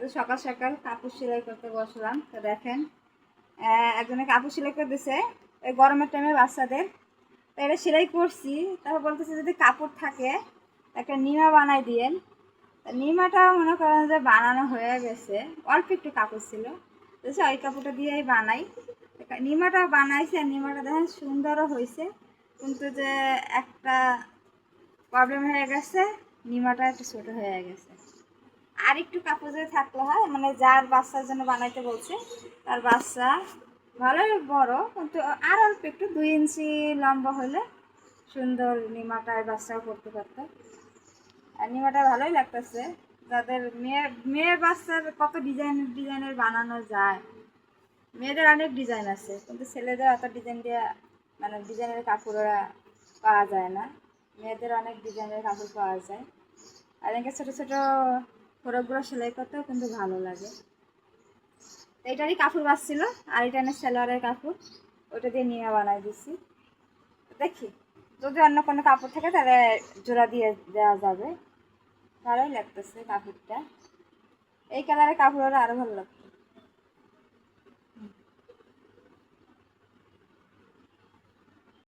তো সকাল সকাল কাপড় সেলাই করতে বসলাম। তো দেখেন একজনে কাপড় সেলাই করে দিছে এই গরমের টাইমে বাচ্চাদের। তো এটা সেলাই করছি, তারপর বলতেছে যদি কাপড় থাকে একটা নিমা বানাই দিয়েন। নিমাটা মনে করেন যে বানানো হয়ে গেছে, অল্প একটু কাপড় ছিল, তো ওই কাপড়টা দিয়েই বানাই। নিমাটা বানাইছে আর নিমাটা দেখেন সুন্দরও হয়েছে, কিন্তু যে একটা প্রবলেম হয়ে গেছে, নিমাটা একটু ছোটো হয়ে গেছে। আর একটু কাপড় যদি থাকলে হয়, মানে যার বাচ্চার জন্য বানাইতে বলছে তার বাচ্চা ভালোই বড়, কিন্তু আর অল্প একটু 2 ইঞ্চি লম্বা হলে সুন্দর নিমাটার বাচ্চাও করতে পারতো। আর নিমাটা ভালোই লাগতেছে। যাদের মেয়ে বাচ্চার কত ডিজাইনের বানানো যায়। মেয়েদের অনেক ডিজাইন আছে, কিন্তু ছেলেদের অত ডিজাইন দিয়ে মানে ডিজাইনের কাপড় পাওয়া যায় না। মেয়েদের অনেক ডিজাইনের কাপড় পাওয়া যায়। আর এখানে ছোটো ছোটো ফ্রকগুলো সেলাই করতেও কিন্তু ভালো লাগে। তো এটারই কাপড় বাঁচছিল, আর এটা এনে সালোয়ারের কাপড়, ওটা দিয়ে নিয়ে বানাই দিছি। দেখি যদি অন্য কোনো কাপড় থাকে তাহলে জোড়া দিয়ে দেওয়া যাবে। ভালোই লাগতেছে কাপড়টা, এই কালারের কাপড় হলে আরও ভালো লাগতো।